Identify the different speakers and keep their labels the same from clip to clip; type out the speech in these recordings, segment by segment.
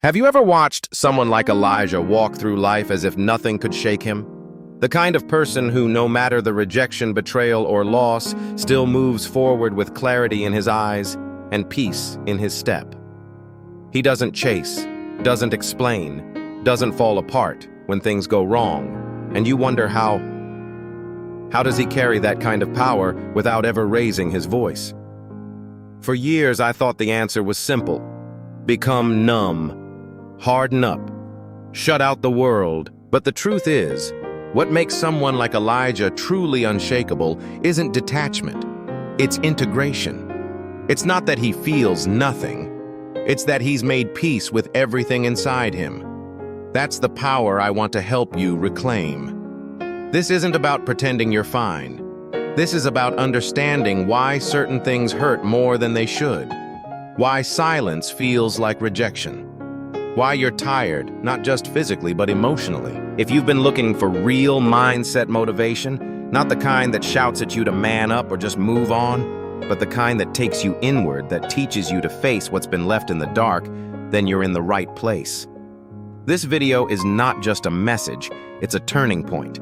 Speaker 1: Have you ever watched someone like Elijah walk through life as if nothing could shake him? The kind of person who, no matter the rejection, betrayal, or loss, still moves forward with clarity in his eyes and peace in his step. He doesn't chase, doesn't explain, doesn't fall apart when things go wrong, and you wonder how does he carry that kind of power without ever raising his voice? For years, I thought the answer was simple. Become numb, harden up, shut out the world. But the truth is, what makes someone like Elijah truly unshakable isn't detachment, it's integration. It's not that he feels nothing, it's that he's made peace with everything inside him. That's the power I want to help you reclaim. This isn't about pretending you're fine. This is about understanding why certain things hurt more than they should, why silence feels like rejection, why you're tired, not just physically, but emotionally. If you've been looking for real mindset motivation, not the kind that shouts at you to man up or just move on, but the kind that takes you inward, that teaches you to face what's been left in the dark, then you're in the right place. This video is not just a message, it's a turning point.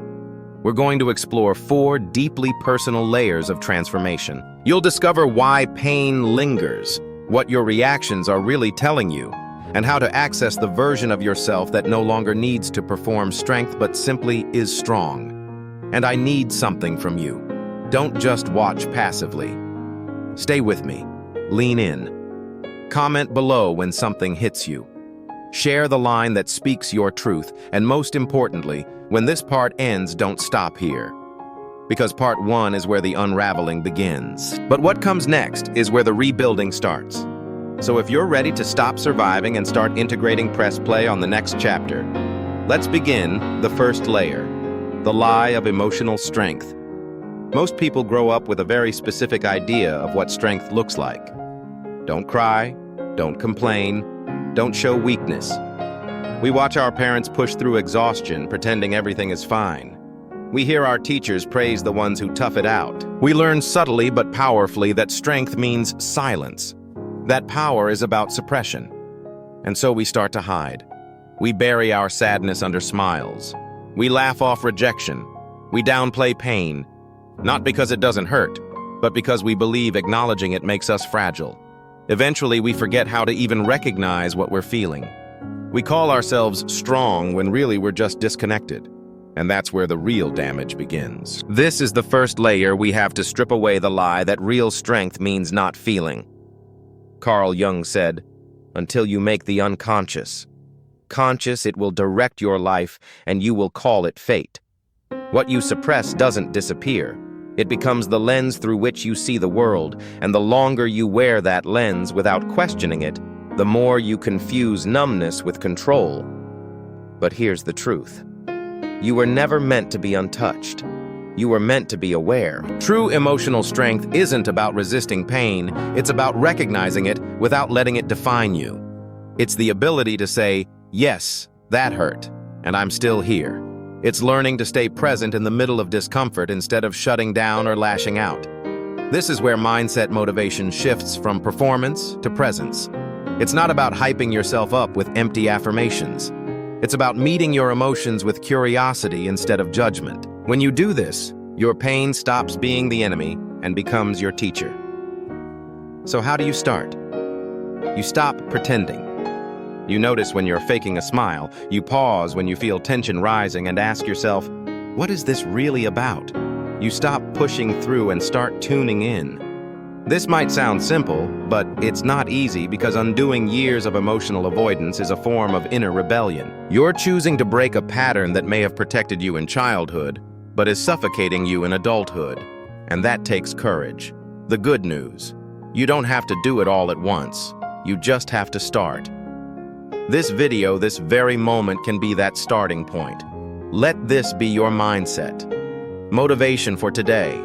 Speaker 1: We're going to explore 4 deeply personal layers of transformation. You'll discover why pain lingers, what your reactions are really telling you, and how to access the version of yourself that no longer needs to perform strength but simply is strong. And I need something from you. Don't just watch passively. Stay with me. Lean in. Comment below when something hits you. Share the line that speaks your truth, and most importantly, when this part ends, don't stop here. Because part 1 is where the unraveling begins. But what comes next is where the rebuilding starts. So if you're ready to stop surviving and start integrating, press play on the next chapter. Let's begin the first layer, the lie of emotional strength. Most people grow up with a very specific idea of what strength looks like. Don't cry, don't complain, don't show weakness. We watch our parents push through exhaustion, pretending everything is fine. We hear our teachers praise the ones who tough it out. We learn subtly but powerfully that strength means silence. That power is about suppression. And so we start to hide. We bury our sadness under smiles. We laugh off rejection. We downplay pain, not because it doesn't hurt, but because we believe acknowledging it makes us fragile. Eventually, we forget how to even recognize what we're feeling. We call ourselves strong when really we're just disconnected. And that's where the real damage begins. This is the first layer we have to strip away the lie that real strength means not feeling. Carl Jung said, "Until you make the unconscious conscious, it will direct your life and you will call it fate." What you suppress doesn't disappear. It becomes the lens through which you see the world, and the longer you wear that lens without questioning it, the more you confuse numbness with control. But here's the truth. You were never meant to be untouched. You were meant to be aware. True emotional strength isn't about resisting pain, it's about recognizing it without letting it define you. It's the ability to say, yes, that hurt, and I'm still here. It's learning to stay present in the middle of discomfort instead of shutting down or lashing out. This is where mindset motivation shifts from performance to presence. It's not about hyping yourself up with empty affirmations. It's about meeting your emotions with curiosity instead of judgment. When you do this, your pain stops being the enemy and becomes your teacher. So how do you start? You stop pretending. You notice when you're faking a smile. You pause when you feel tension rising and ask yourself, what is this really about? You stop pushing through and start tuning in. This might sound simple, but it's not easy because undoing years of emotional avoidance is a form of inner rebellion. You're choosing to break a pattern that may have protected you in childhood, but is suffocating you in adulthood. And that takes courage. The good news, you don't have to do it all at once. You just have to start. This video, this very moment, can be that starting point. Let this be your mindset. Motivation for today.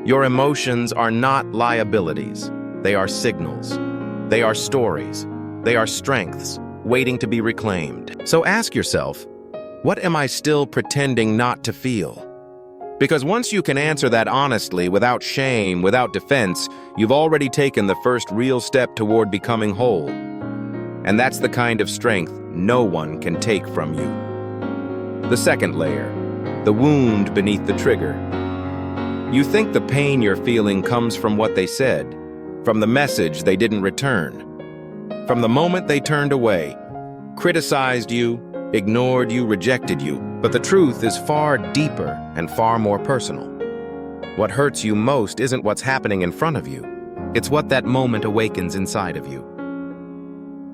Speaker 1: Your emotions are not liabilities. They are signals. They are stories. They are strengths waiting to be reclaimed. So ask yourself, what am I still pretending not to feel? Because once you can answer that honestly, without shame, without defense, you've already taken the first real step toward becoming whole. And that's the kind of strength no one can take from you. The second layer, the wound beneath the trigger. You think the pain you're feeling comes from what they said, from the message they didn't return, from the moment they turned away, criticized you, ignored you, rejected you. But the truth is far deeper and far more personal. What hurts you most isn't what's happening in front of you. It's what that moment awakens inside of you.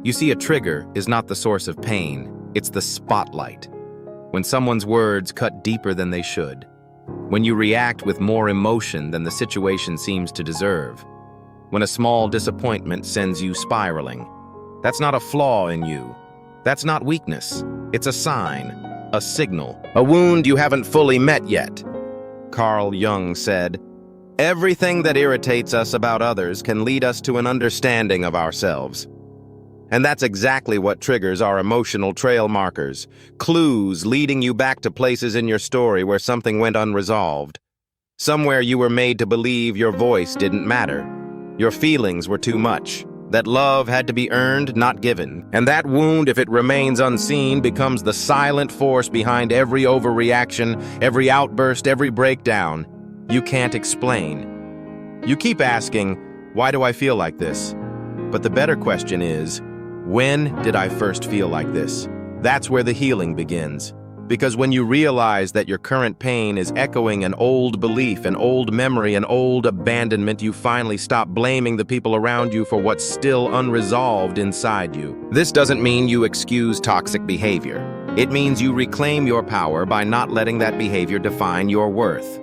Speaker 1: You see, a trigger is not the source of pain, it's the spotlight. When someone's words cut deeper than they should. When you react with more emotion than the situation seems to deserve. When a small disappointment sends you spiraling. That's not a flaw in you. That's not weakness. It's a sign, a signal, a wound you haven't fully met yet. Carl Jung said, "Everything that irritates us about others can lead us to an understanding of ourselves." And that's exactly what triggers our emotional trail markers, clues leading you back to places in your story where something went unresolved. Somewhere you were made to believe your voice didn't matter, your feelings were too much, that love had to be earned, not given. And that wound, if it remains unseen, becomes the silent force behind every overreaction, every outburst, every breakdown. You can't explain. You keep asking, why do I feel like this? But the better question is, when did I first feel like this? That's where the healing begins. Because when you realize that your current pain is echoing an old belief, an old memory, an old abandonment, you finally stop blaming the people around you for what's still unresolved inside you. This doesn't mean you excuse toxic behavior. It means you reclaim your power by not letting that behavior define your worth.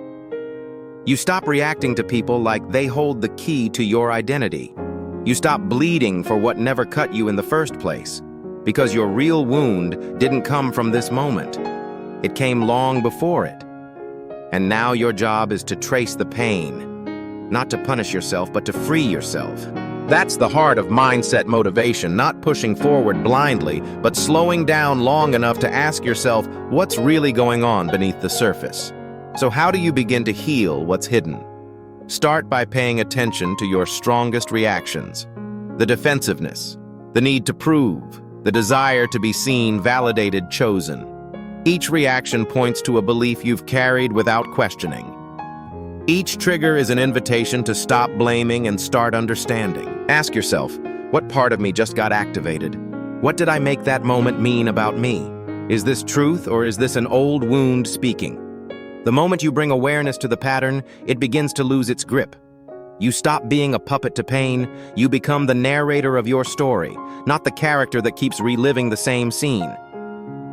Speaker 1: You stop reacting to people like they hold the key to your identity. You stop bleeding for what never cut you in the first place, because your real wound didn't come from this moment. It came long before it. And now your job is to trace the pain, not to punish yourself, but to free yourself. That's the heart of mindset motivation, not pushing forward blindly, but slowing down long enough to ask yourself what's really going on beneath the surface. So how do you begin to heal what's hidden? Start by paying attention to your strongest reactions. The defensiveness, the need to prove, the desire to be seen, validated, chosen. Each reaction points to a belief you've carried without questioning. Each trigger is an invitation to stop blaming and start understanding. Ask yourself, what part of me just got activated? What did I make that moment mean about me? Is this truth or is this an old wound speaking? The moment you bring awareness to the pattern, it begins to lose its grip. You stop being a puppet to pain, you become the narrator of your story, not the character that keeps reliving the same scene.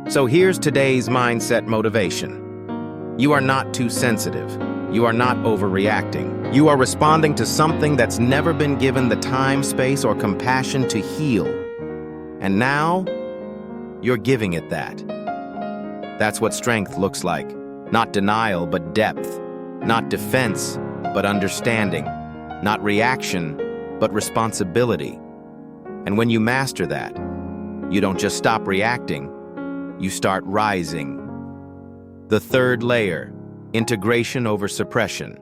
Speaker 1: So here's today's mindset motivation. You are not too sensitive. You are not overreacting. You are responding to something that's never been given the time, space, or compassion to heal. And now, you're giving it that. That's what strength looks like. Not denial, but depth. Not defense, but understanding. Not reaction, but responsibility. And when you master that, you don't just stop reacting, you start rising. The third layer, integration over suppression.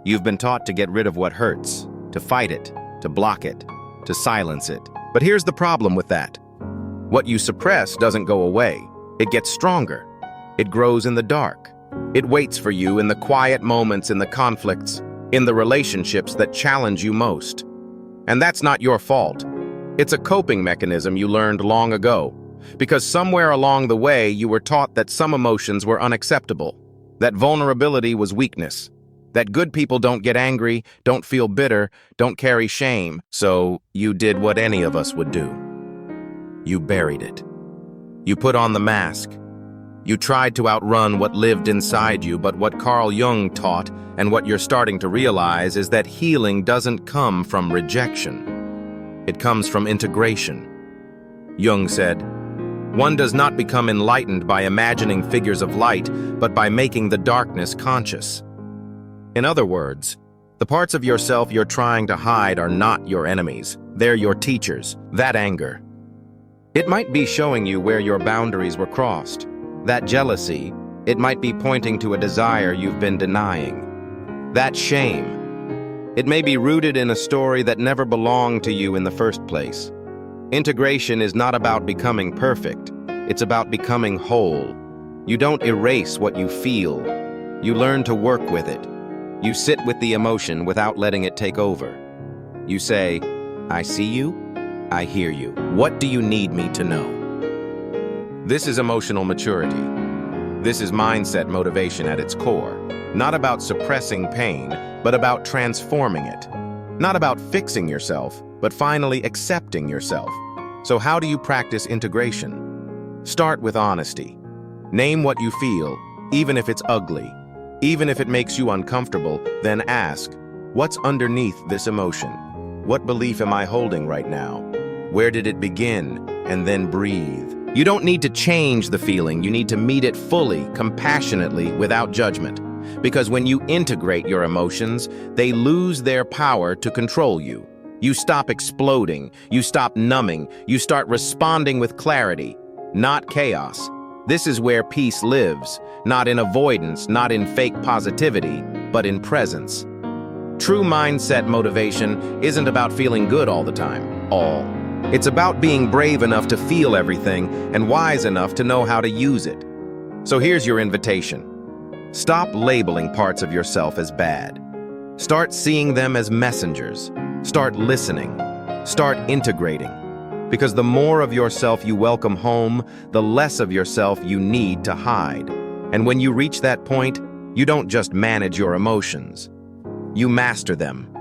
Speaker 1: You've been taught to get rid of what hurts, to fight it, to block it, to silence it. But here's the problem with that. What you suppress doesn't go away. It gets stronger. It grows in the dark. It waits for you in the quiet moments, in the conflicts, in the relationships that challenge you most. And that's not your fault. It's a coping mechanism you learned long ago, because somewhere along the way you were taught that some emotions were unacceptable, that vulnerability was weakness, that good people don't get angry, don't feel bitter, don't carry shame. So you did what any of us would do. You buried it. You put on the mask. You tried to outrun what lived inside you, but what Carl Jung taught and what you're starting to realize is that healing doesn't come from rejection. It comes from integration. Jung said, "One does not become enlightened by imagining figures of light, but by making the darkness conscious." In other words, the parts of yourself you're trying to hide are not your enemies. They're your teachers. That anger, it might be showing you where your boundaries were crossed. That jealousy, it might be pointing to a desire you've been denying. That shame, it may be rooted in a story that never belonged to you in the first place. Integration is not about becoming perfect. It's about becoming whole. You don't erase what you feel. You learn to work with it. You sit with the emotion without letting it take over. You say, I see you, I hear you. What do you need me to know? This is emotional maturity. This is mindset motivation at its core. Not about suppressing pain, but about transforming it. Not about fixing yourself, but finally accepting yourself. So how do you practice integration? Start with honesty. Name what you feel, even if it's ugly. Even if it makes you uncomfortable, then ask, what's underneath this emotion? What belief am I holding right now? Where did it begin? And then breathe. You don't need to change the feeling. You need to meet it fully, compassionately, without judgment. Because when you integrate your emotions, they lose their power to control you. You stop exploding. You stop numbing. You start responding with clarity, not chaos. This is where peace lives, not in avoidance, not in fake positivity, but in presence. True mindset motivation isn't about feeling good all the time, It's about being brave enough to feel everything and wise enough to know how to use it. So here's your invitation. Stop labeling parts of yourself as bad. Start seeing them as messengers. Start listening. Start integrating. Because the more of yourself you welcome home, the less of yourself you need to hide. And when you reach that point, you don't just manage your emotions. You master them.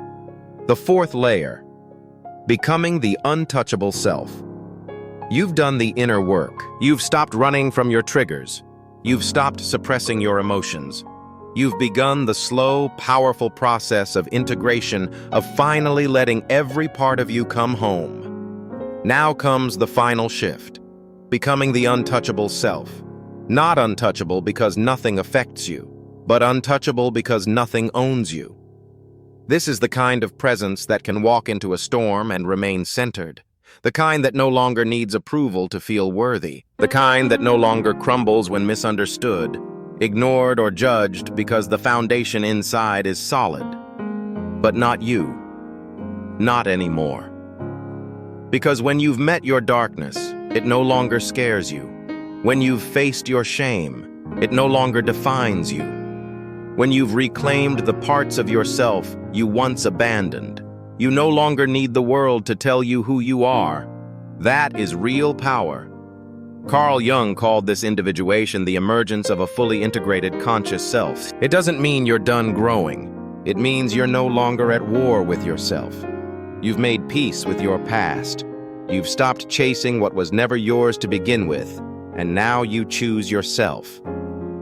Speaker 1: The fourth layer, becoming the untouchable self. You've done the inner work. You've stopped running from your triggers. You've stopped suppressing your emotions. You've begun the slow, powerful process of integration, of finally letting every part of you come home. Now comes the final shift, becoming the untouchable self. Not untouchable because nothing affects you, but untouchable because nothing owns you. This is the kind of presence that can walk into a storm and remain centered. The kind that no longer needs approval to feel worthy. The kind that no longer crumbles when misunderstood, ignored or judged because the foundation inside is solid. But not you. Not anymore. Because when you've met your darkness, it no longer scares you. When you've faced your shame, it no longer defines you. When you've reclaimed the parts of yourself you once abandoned, you no longer need the world to tell you who you are. That is real power. Carl Jung called this individuation the emergence of a fully integrated conscious self. It doesn't mean you're done growing. It means you're no longer at war with yourself. You've made peace with your past. You've stopped chasing what was never yours to begin with, and now you choose yourself.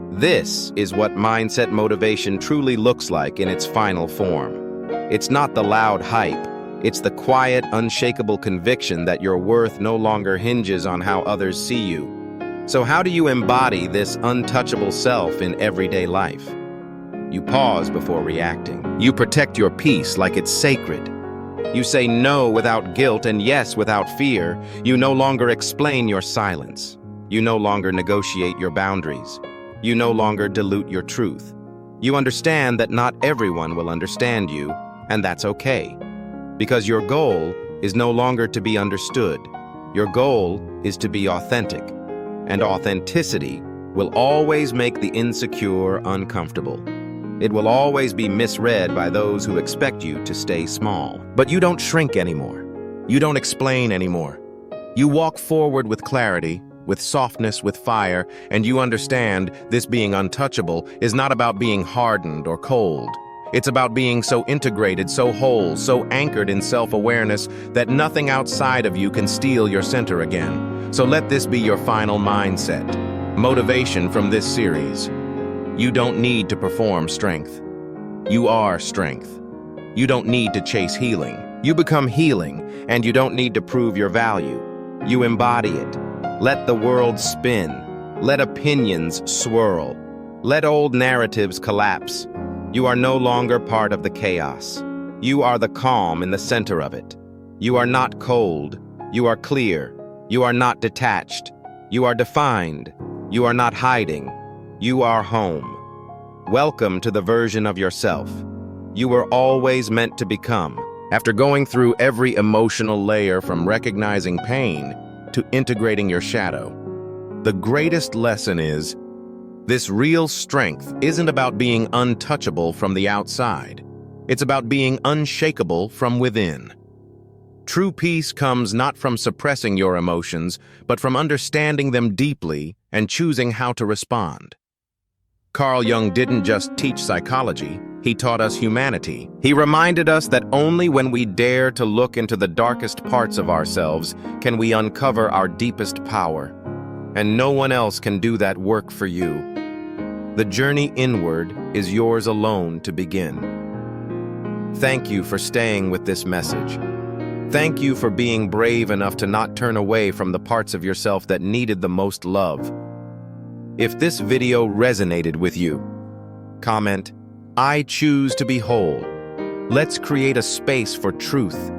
Speaker 1: This is what mindset motivation truly looks like in its final form. It's not the loud hype. It's the quiet, unshakable conviction that your worth no longer hinges on how others see you. So how do you embody this untouchable self in everyday life? You pause before reacting. You protect your peace like it's sacred. You say no without guilt and yes without fear. You no longer explain your silence. You no longer negotiate your boundaries. You no longer dilute your truth. You understand that not everyone will understand you, and that's okay. Because your goal is no longer to be understood. Your goal is to be authentic. And authenticity will always make the insecure uncomfortable. It will always be misread by those who expect you to stay small. But you don't shrink anymore. You don't explain anymore. You walk forward with clarity, with softness, with fire, and you understand this being untouchable is not about being hardened or cold. It's about being so integrated, so whole, so anchored in self-awareness that nothing outside of you can steal your center again. So let this be your final mindset. Motivation from this series. You don't need to perform strength. You are strength. You don't need to chase healing. You become healing, and you don't need to prove your value. You embody it. Let the world spin. Let opinions swirl. Let old narratives collapse. You are no longer part of the chaos. You are the calm in the center of it. You are not cold. You are clear. You are not detached. You are defined. You are not hiding. You are home. Welcome to the version of yourself you were always meant to become. After going through every emotional layer from recognizing pain to integrating your shadow, the greatest lesson is, this real strength isn't about being untouchable from the outside. It's about being unshakable from within. True peace comes not from suppressing your emotions, but from understanding them deeply and choosing how to respond. Carl Jung didn't just teach psychology, he taught us humanity. He reminded us that only when we dare to look into the darkest parts of ourselves can we uncover our deepest power. And no one else can do that work for you. The journey inward is yours alone to begin. Thank you for staying with this message. Thank you for being brave enough to not turn away from the parts of yourself that needed the most love. If this video resonated with you, comment, "I choose to be whole." Let's create a space for truth,